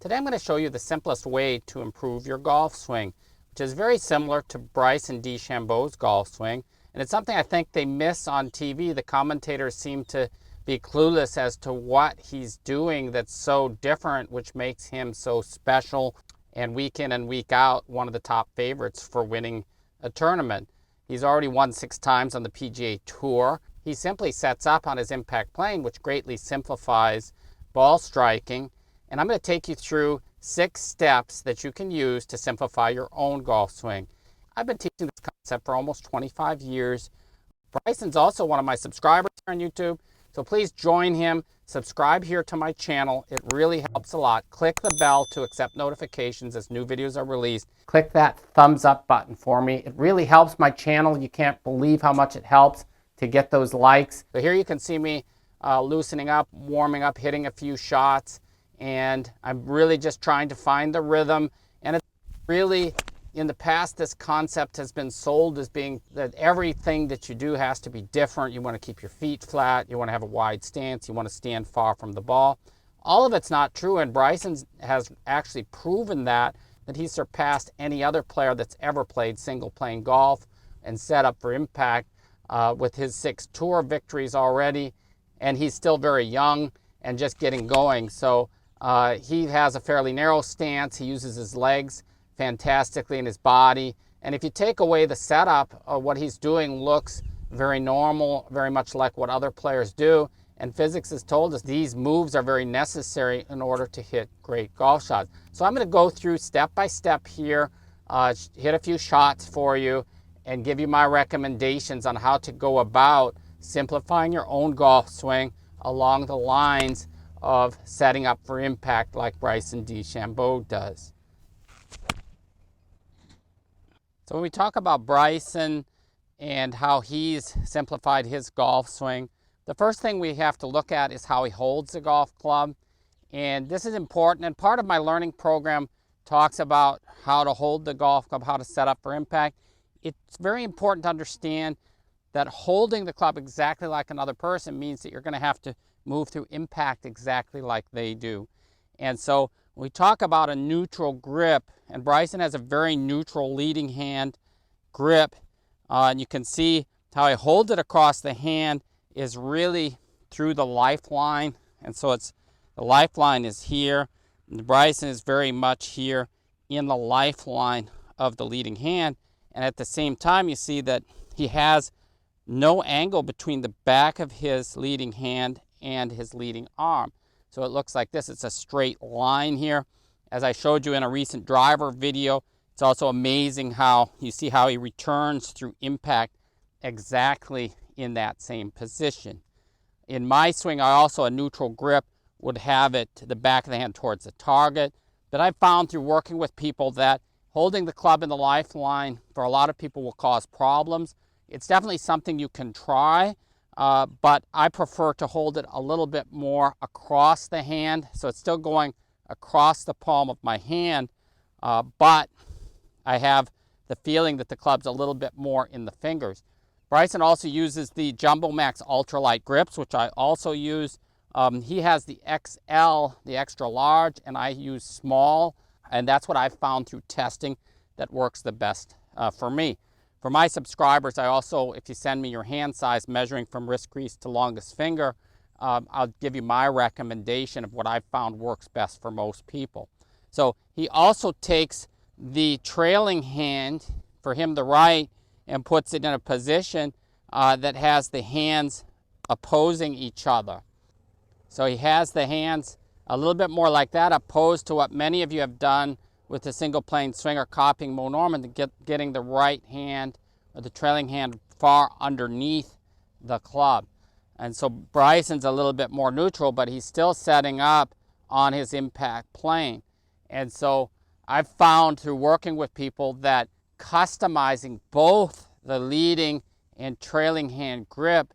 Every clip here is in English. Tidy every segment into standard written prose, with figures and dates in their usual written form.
Today I'm going to show you the simplest way to improve your golf swing, which is very similar to Bryson DeChambeau's golf swing. And it's something I think they miss on TV. The commentators seem to be clueless as to what he's doing that's so different, which makes him so special and week in and week out one of the top favorites for winning a tournament. He's already won 6 times on the PGA Tour. He simply sets up on his impact plane, which greatly simplifies ball striking. And I'm going to take you through 6 steps that you can use to simplify your own golf swing. I've been teaching this concept for almost 25 years. Bryson's also one of my subscribers here on YouTube, so please join him. Subscribe here to my channel. It really helps a lot. Click the bell to accept notifications as new videos are released. Click that thumbs up button for me. It really helps my channel. You can't believe how much it helps to get those likes. So here you can see me loosening up, warming up, hitting a few shots. And I'm really just trying to find the rhythm. And it's really, in the past, this concept has been sold as being that everything that you do has to be different. You want to keep your feet flat. You want to have a wide stance. You want to stand far from the ball. All of it's not true. And Bryson has actually proven that he's surpassed any other player that's ever played single plane golf and set up for impact with his 6 tour victories already. And he's still very young and just getting going. So he has a fairly narrow stance. He uses his legs fantastically in his body. And if you take away the setup, what he's doing looks very normal, very much like what other players do. And physics has told us these moves are very necessary in order to hit great golf shots. So I'm going to go through step by step here, hit a few shots for you, and give you my recommendations on how to go about simplifying your own golf swing along the lines of setting up for impact like Bryson DeChambeau does. So when we talk about Bryson and how he's simplified his golf swing, the first thing we have to look at is how he holds the golf club. And this is important, and part of my learning program talks about how to hold the golf club, how to set up for impact. It's very important to understand that holding the club exactly like another person means that you're going to have to move through impact exactly like they do. And so when we talk about a neutral grip, and Bryson has a very neutral leading hand grip, and you can see how he holds it across the hand is really through the lifeline. And so the lifeline is here, and Bryson is very much here in the lifeline of the leading hand. And at the same time, you see that he has no angle between the back of his leading hand and his leading arm. So it looks like this. It's a straight line here. As I showed you in a recent driver video, it's also amazing how you see how he returns through impact exactly in that same position. In my swing, a neutral grip would have it to the back of the hand towards the target. But I've found through working with people that holding the club in the lifeline for a lot of people will cause problems. It's definitely something you can try. But I prefer to hold it a little bit more across the hand. So it's still going across the palm of my hand, but I have the feeling that the club's a little bit more in the fingers. Bryson also uses the Jumbo Max Ultralight grips, which I also use. He has the XL, the extra large, and I use small. And that's what I've found through testing that works the best for me. For my subscribers, I also, if you send me your hand size measuring from wrist crease to longest finger, I'll give you my recommendation of what I've found works best for most people. So he also takes the trailing hand, for him the right, and puts it in a position that has the hands opposing each other. So he has the hands a little bit more like that, opposed to what many of you have done with the single plane swinger, copying Mo Norman, getting the right hand or the trailing hand far underneath the club. And so Bryson's a little bit more neutral, but he's still setting up on his impact plane. And so I've found through working with people that customizing both the leading and trailing hand grip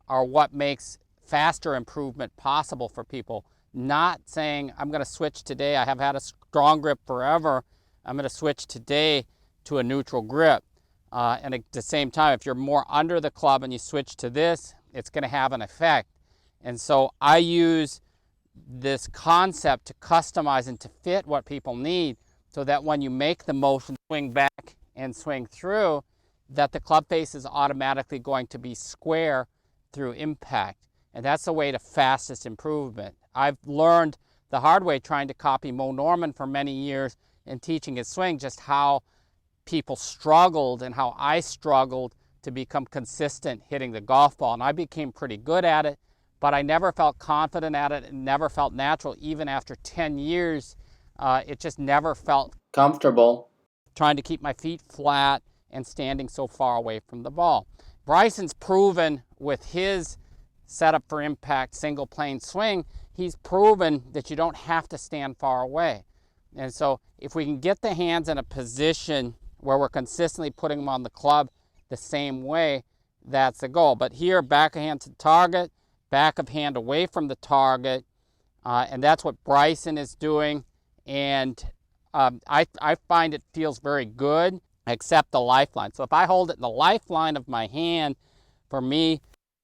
are what makes faster improvement possible for people. Not saying, I'm going to switch today, I have had a strong grip forever, I'm going to switch today to a neutral grip. And at the same time, if you're more under the club and you switch to this, it's going to have an effect. And so I use this concept to customize and to fit what people need, so that when you make the motion, swing back and swing through, that the club face is automatically going to be square through impact. And that's the way to fastest improvement. I've learned the hard way trying to copy Mo Norman for many years and teaching his swing, just how people struggled and how I struggled to become consistent hitting the golf ball. And I became pretty good at it, but I never felt confident at it and never felt natural. Even after 10 years, it just never felt comfortable trying to keep my feet flat and standing so far away from the ball. Bryson's proven with his setup for impact single plane swing, he's proven that you don't have to stand far away. And so if we can get the hands in a position where we're consistently putting them on the club the same way, that's the goal. But here, back of hand to target, back of hand away from the target, and that's what Bryson is doing. And I find it feels very good, except the lifeline. So if I hold it in the lifeline of my hand, for me,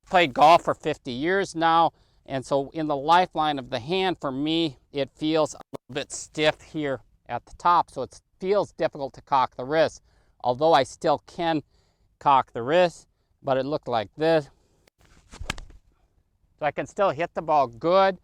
I played golf for 50 years now, and so in the lifeline of the hand, for me, it feels a little bit stiff here at the top, so it feels difficult to cock the wrist, although I still can cock the wrist, but it looked like this. So I can still hit the ball good.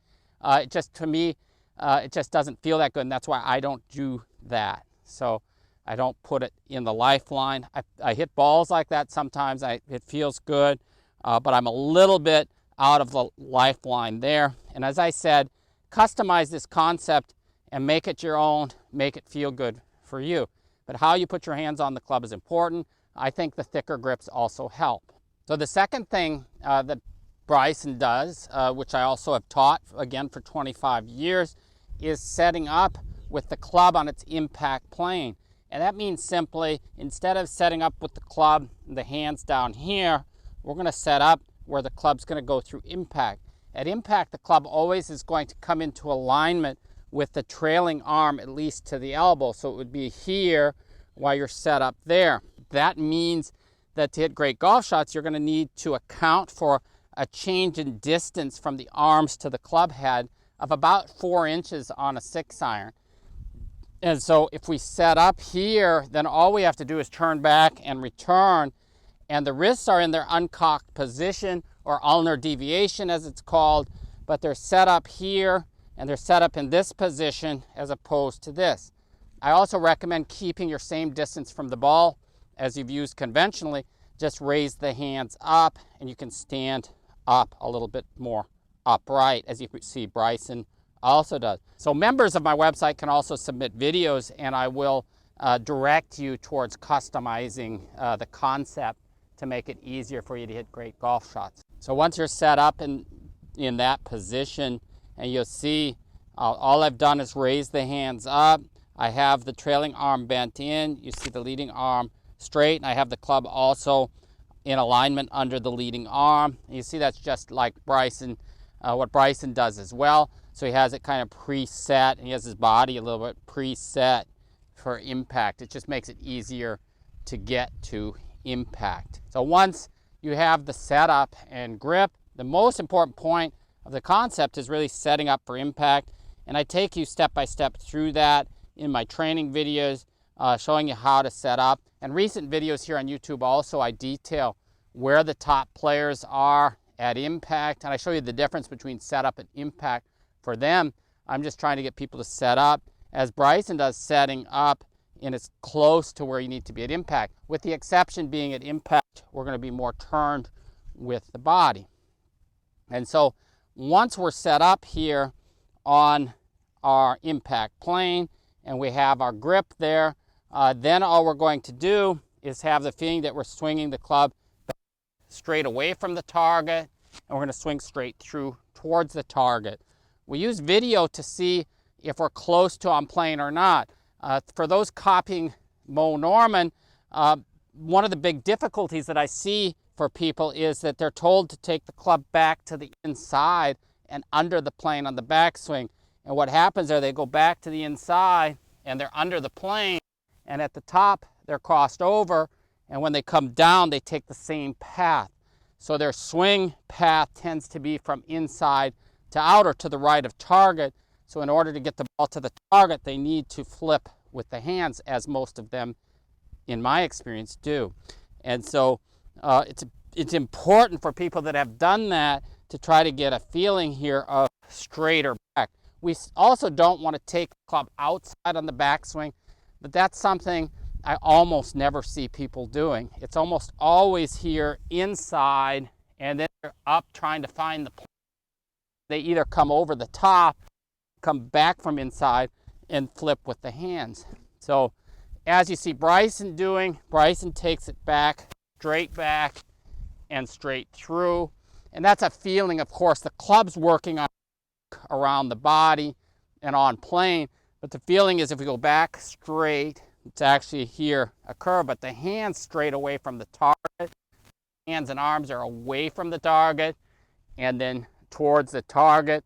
It just, to me, it just doesn't feel that good, and that's why I don't do that. So I don't put it in the lifeline. I hit balls like that sometimes. It feels good, but I'm a little bit out of the lifeline there. And as I said, customize this concept and make it your own, make it feel good for you. But how you put your hands on the club is important. I think the thicker grips also help. So the second thing that Bryson does, which I also have taught, again, for 25 years, is setting up with the club on its impact plane. And that means simply, instead of setting up with the club, the hands down here, we're going to set up where the club's going to go through impact. At impact, the club always is going to come into alignment with the trailing arm, at least to the elbow. So it would be here while you're set up there. That means that to hit great golf shots, you're going to need to account for a change in distance from the arms to the club head of about 4 inches on a 6-iron. And so if we set up here, then all we have to do is turn back and return, and the wrists are in their uncocked position, or ulnar deviation as it's called, but they're set up here and they're set up in this position as opposed to this. I also recommend keeping your same distance from the ball as you've used conventionally. Just raise the hands up and you can stand up a little bit more upright, as you see Bryson also does. So members of my website can also submit videos, and I will direct you towards customizing the concept to make it easier for you to hit great golf shots. So once you're set up in that position, and you'll see all I've done is raise the hands up. I have the trailing arm bent in. You see the leading arm straight, and I have the club also in alignment under the leading arm. You see that's just like Bryson, what Bryson does as well. So he has it kind of preset, and he has his body a little bit preset for impact. It just makes it easier to get to impact. So once you have the setup and grip, the most important point of the concept is really setting up for impact. And I take you step by step through that in my training videos, showing you how to set up. And recent videos here on YouTube also, I detail where the top players are at impact, and I show you the difference between setup and impact for them. I'm just trying to get people to set up as Bryson does, setting up, and it's close to where you need to be at impact, with the exception being at impact we're going to be more turned with the body. And so once we're set up here on our impact plane and we have our grip there, then all we're going to do is have the feeling that we're swinging the club straight away from the target, and we're going to swing straight through towards the target. We use video to see if we're close to on plane or not. For those copying Mo Norman, one of the big difficulties that I see for people is that they're told to take the club back to the inside and under the plane on the backswing. And what happens there, they go back to the inside and they're under the plane, and at the top they're crossed over, and when they come down they take the same path. So their swing path tends to be from inside to out or to the right of target. So in order to get the ball to the target, they need to flip with the hands, as most of them, in my experience, do. And so it's important for people that have done that to try to get a feeling here of straight or back. We also don't want to take the club outside on the backswing, but that's something I almost never see people doing. It's almost always here inside, and then they're up trying to find the plane. They either come over the top, come back from inside, and flip with the hands. So as you see Bryson doing, Bryson takes it back, straight back, and straight through. And that's a feeling, of course, the club's working on around the body and on plane, but the feeling is if we go back straight, it's actually here a curve, but the hands straight away from the target. Hands and arms are away from the target and then towards the target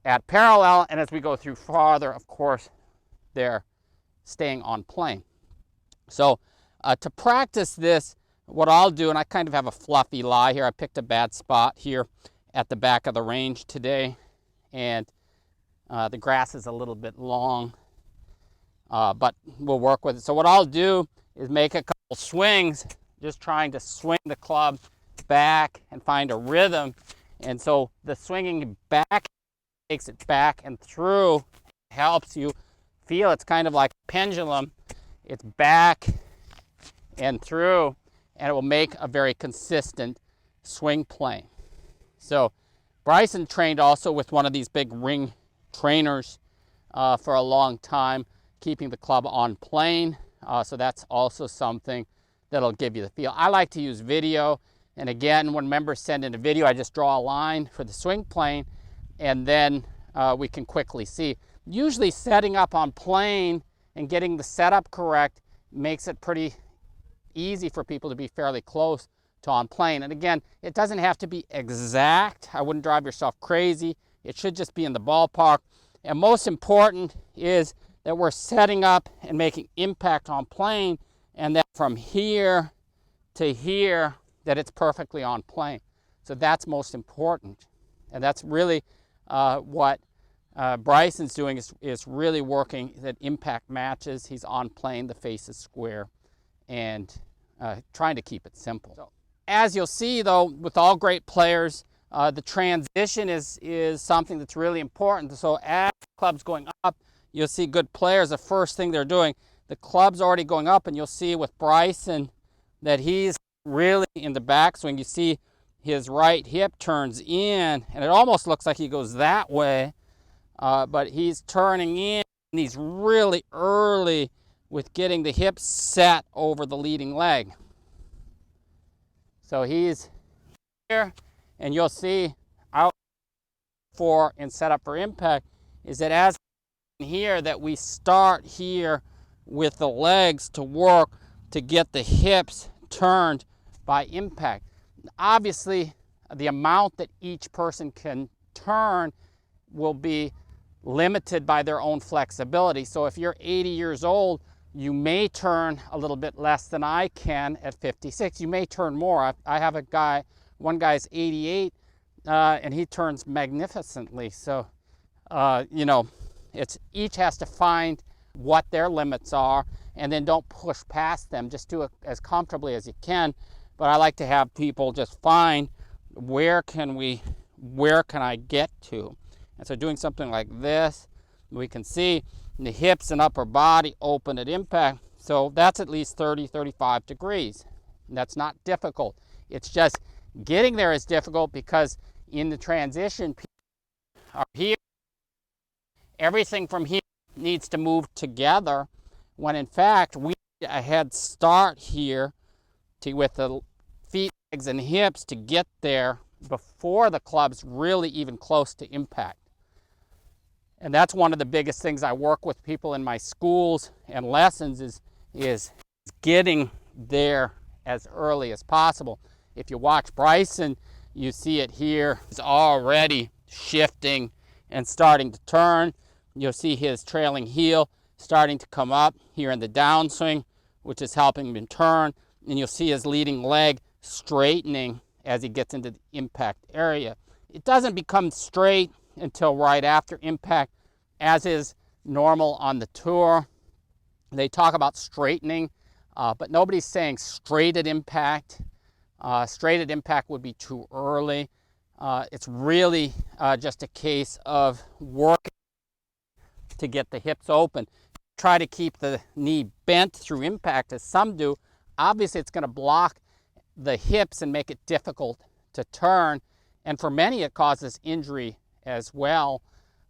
at parallel. And as we go through farther, of course, they're staying on plane. So to practice this, what I'll do, and I kind of have a fluffy lie here. I picked a bad spot here at the back of the range today, and the grass is a little bit long, but we'll work with it. So what I'll do is make a couple swings, just trying to swing the club back and find a rhythm. And so the swinging back takes it back and through, helps you feel it's kind of like a pendulum. It's back and through, and it will make a very consistent swing plane. So Bryson trained also with one of these big ring trainers for a long time, keeping the club on plane. So that's also something that'll give you the feel. I like to use video, and again, when members send in a video, I just draw a line for the swing plane, and then we can quickly see. Usually setting up on plane and getting the setup correct makes it pretty easy for people to be fairly close to on plane. And again, it doesn't have to be exact. I wouldn't drive yourself crazy. It should just be in the ballpark. And most important is that we're setting up and making impact on plane, and that from here to here, that it's perfectly on plane. So that's most important. And that's really what Bryson's doing is really working that impact matches. He's on plane, the face is square, and trying to keep it simple. So, as you'll see, though, with all great players, the transition is something that's really important. So as the club's going up, you'll see good players, the first thing they're doing, the club's already going up, and you'll see with Bryson that he's really in the backswing. You see his right hip turns in, and it almost looks like he goes that way, but he's turning in, and he's really early with getting the hips set over the leading leg. So he's here, and you'll see out for and set up for impact is that as here that we start here with the legs to work to get the hips turned by impact. Obviously, the amount that each person can turn will be limited by their own flexibility. So if you're 80 years old, you may turn a little bit less than I can at 56. You may turn more. I have a guy, one guy's 88, and he turns magnificently. So, it's each has to find what their limits are, and then don't push past them. Just do it as comfortably as you can. But I like to have people just find where can I get to? And so doing something like this, we can see the hips and upper body open at impact. So that's at least 30, 35 degrees. And that's not difficult. It's just getting there is difficult because in the transition, people are here. Everything from here needs to move together, when in fact we need a head start here with the feet, legs, and hips to get there before the club's really even close to impact. And that's one of the biggest things I work with people in my schools and lessons is getting there as early as possible. If you watch Bryson, you see it here. He's already shifting and starting to turn. You'll see his trailing heel starting to come up here in the downswing, which is helping him turn. And you'll see his leading leg straightening as he gets into the impact area. It doesn't become straight until right after impact, as is normal on the tour. They talk about straightening, but nobody's saying straight at impact. Straight at impact would be too early. It's really just a case of working to get the hips open. Try to keep the knee bent through impact, as some do. Obviously, it's going to block the hips and make it difficult to turn. And for many, it causes injury as well,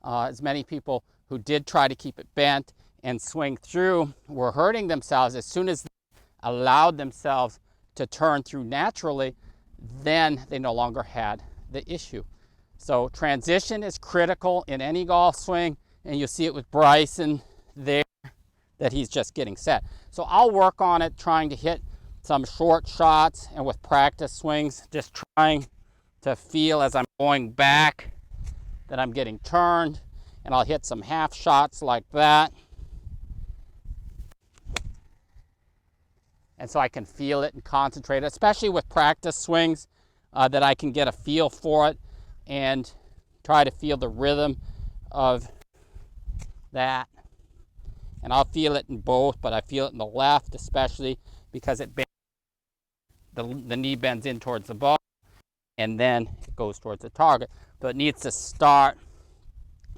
as many people who did try to keep it bent and swing through were hurting themselves. As soon as they allowed themselves to turn through naturally, then they no longer had the issue. So transition is critical in any golf swing, and you'll see it with Bryson there, that he's just getting set. So I'll work on it, trying to hit some short shots, and with practice swings, just trying to feel as I'm going back that I'm getting turned, and I'll hit some half shots like that. And so I can feel it and concentrate, especially with practice swings, that I can get a feel for it and try to feel the rhythm of that. And I'll feel it in both, but I feel it in the left especially because it bends, the knee bends in towards the ball, and then it goes towards the target. So it needs to start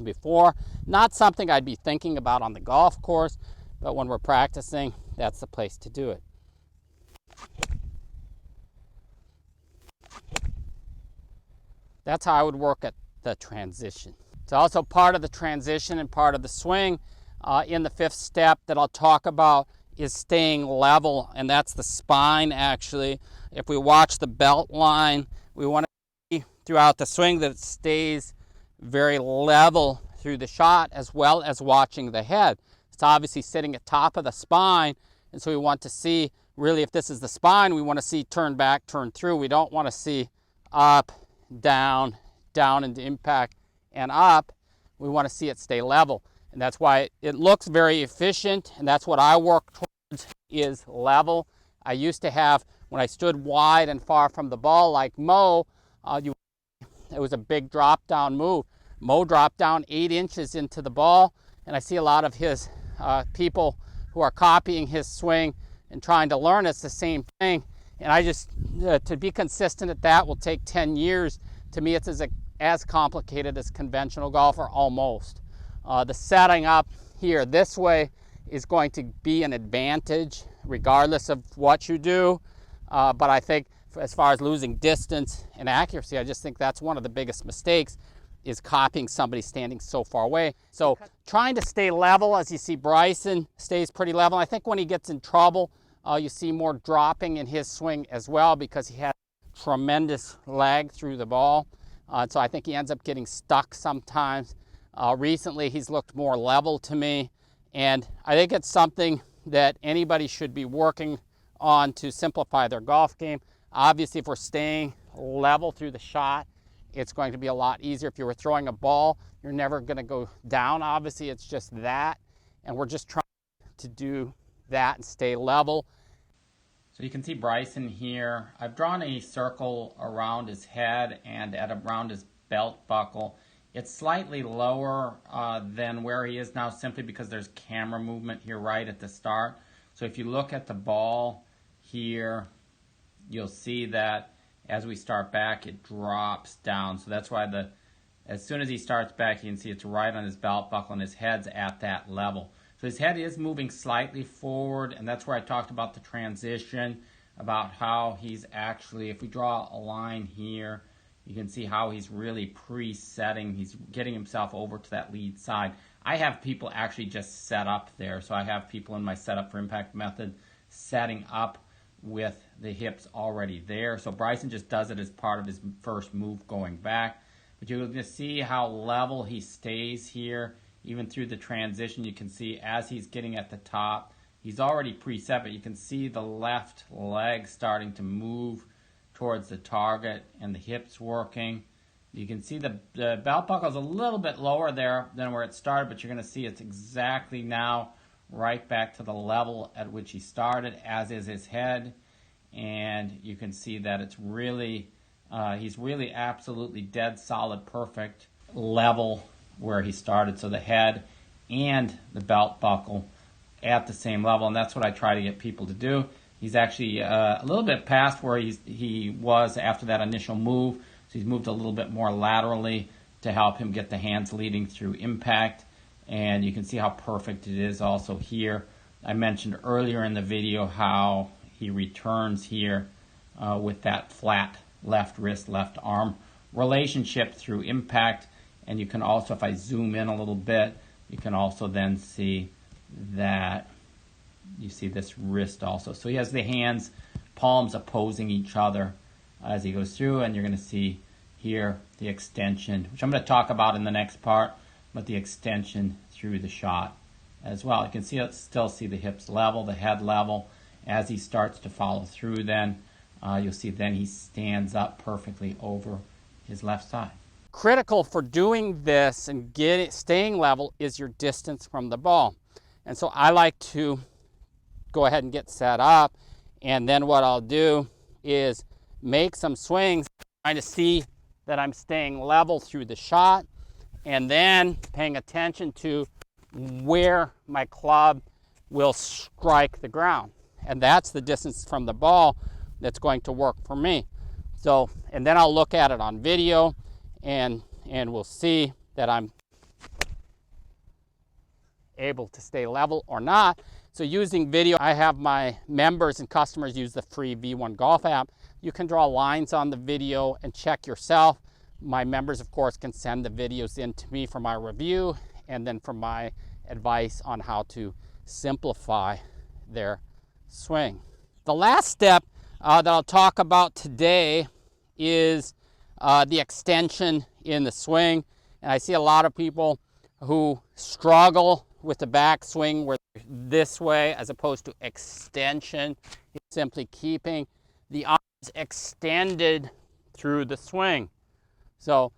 before. Not something I'd be thinking about on the golf course, but when we're practicing, that's the place to do it. That's how I would work at the transition. It's also part of the transition and part of the swing. In the fifth step that I'll talk about is staying level, and that's the spine actually. If we watch the belt line, we want to see throughout the swing that it stays very level through the shot, as well as watching the head. It's obviously sitting at top of the spine, and so we want to see, really, if this is the spine, we want to see turn back, turn through. We don't want to see up, down, down into impact, and up. We want to see it stay level. And that's why it looks very efficient, and that's what I work towards, is level. I used to have, when I stood wide and far from the ball like Mo, it was a big drop down move. Mo dropped down 8 inches into the ball, and I see a lot of his people who are copying his swing and trying to learn. It's the same thing. And I just, to be consistent at that will take 10 years. To me, it's as complicated as conventional golf, or almost. The setting up here this way is going to be an advantage regardless of what you do. But I think as far as losing distance and accuracy, I just think that's one of the biggest mistakes, is copying somebody standing so far away. So trying to stay level, as you see Bryson stays pretty level. I think when he gets in trouble, you see more dropping in his swing as well, because he has tremendous lag through the ball. So I think he ends up getting stuck sometimes. Recently, he's looked more level to me, and I think it's something that anybody should be working on to simplify their golf game. Obviously, if we're staying level through the shot, it's going to be a lot easier. If you were throwing a ball, you're never going to go down. Obviously, it's just that, and we're just trying to do that and stay level. So you can see Bryson here. I've drawn a circle around his head and around his belt buckle. It's slightly lower than where he is now, simply because there's camera movement here right at the start. So if you look at the ball here, you'll see that as we start back, it drops down. So that's why as soon as he starts back, you can see it's right on his belt buckle, and his head's at that level. So his head is moving slightly forward, and that's where I talked about the transition, about how he's actually, if we draw a line here, you can see how he's really pre-setting. He's getting himself over to that lead side. I have people actually just set up there. So I have people in my setup for impact method setting up with the hips already there. So Bryson just does it as part of his first move going back. But you'll just see how level he stays here. Even through the transition, you can see as he's getting at the top, he's already preset, but you can see the left leg starting to move towards the target and the hips working. You can see the belt buckle is a little bit lower there than where it started, but you're going to see it's exactly now right back to the level at which he started, as is his head. And you can see that it's really, he's really absolutely dead solid perfect level where he started, so the head and the belt buckle at the same level, and that's what I try to get people to do. He's actually a little bit past where he was after that initial move, so he's moved a little bit more laterally to help him get the hands leading through impact, and you can see how perfect it is also here. I mentioned earlier in the video how he returns here with that flat left wrist, left arm relationship through impact. And you can also, if I zoom in a little bit, you can also then see that you see this wrist also. So he has the hands, palms opposing each other as he goes through, and you're going to see here the extension, which I'm going to talk about in the next part, but the extension through the shot as well. You can still see the hips level, the head level. As he starts to follow through, then you'll see then he stands up perfectly over his left side. Critical for doing this and staying level is your distance from the ball. And so I like to go ahead and get set up, and then what I'll do is make some swings, trying to see that I'm staying level through the shot, and then paying attention to where my club will strike the ground. And that's the distance from the ball that's going to work for me. So, and then I'll look at it on video, and we'll see that I'm able to stay level or not. So using video, I have my members and customers use the free V1 Golf app. You can draw lines on the video and check yourself. My members, of course, can send the videos in to me for my review and then for my advice on how to simplify their swing. The last step that I'll talk about today is the extension in the swing. And I see a lot of people who struggle with the backswing where they're this way as opposed to extension. It's simply keeping the arms extended through the swing. So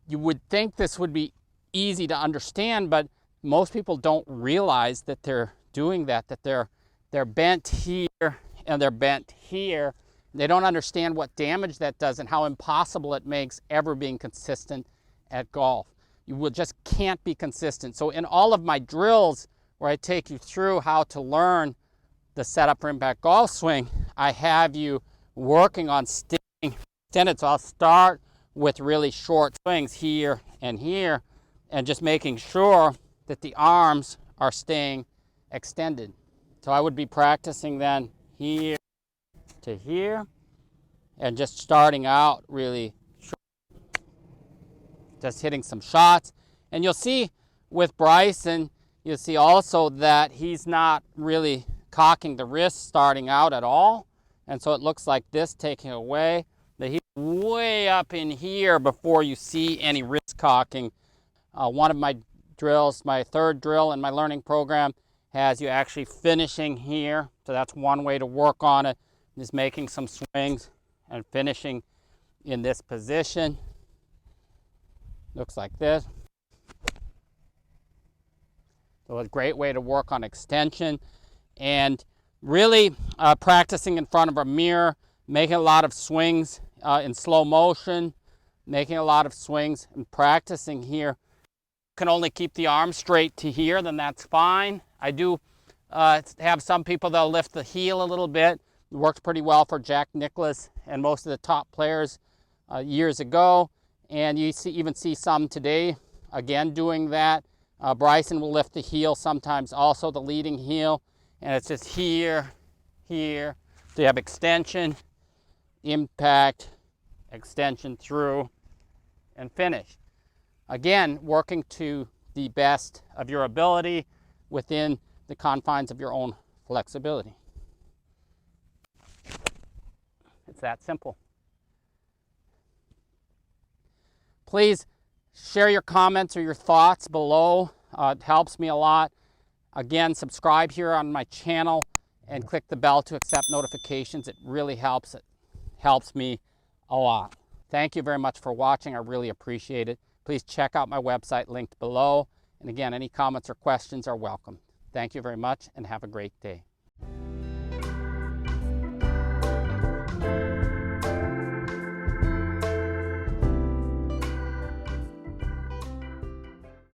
you would think this would be easy to understand, but most people don't realize that they're doing that they're bent here and they're bent here. They don't understand what damage that does and how impossible it makes ever being consistent at golf. You will just can't be consistent. So in all of my drills where I take you through how to learn the setup for impact golf swing, I have you working on staying extended. So I'll start with really short swings here, and just making sure that the arms are staying extended. So I would be practicing then here to here, and just starting out really short, just hitting some shots. And you'll see with Bryson, you'll see also that he's not really cocking the wrist starting out at all. And so it looks like this taking away. That he's way up in here before you see any wrist cocking. One of my drills, my third drill in my learning program, has you actually finishing here. So that's one way to work on it, is making some swings and finishing in this position. Looks like this. So a great way to work on extension, and really practicing in front of a mirror, making a lot of swings in slow motion, making a lot of swings and practicing here. Can only keep the arm straight to here, then that's fine. I do have some people that'll lift the heel a little bit. It worked pretty well for Jack Nicklaus and most of the top players years ago. And you even see some today, again, doing that. Bryson will lift the heel sometimes, also the leading heel. And it's just here, here. So you have extension, impact, extension through, and finish. Again, working to the best of your ability within the confines of your own flexibility. It's that simple. Please share your comments or your thoughts below. It helps me a lot. Again, subscribe here on my channel and click the bell to accept notifications. It really helps. It helps me a lot. Thank you very much for watching. I really appreciate it. Please check out my website linked below. And again, any comments or questions are welcome. Thank you very much and have a great day.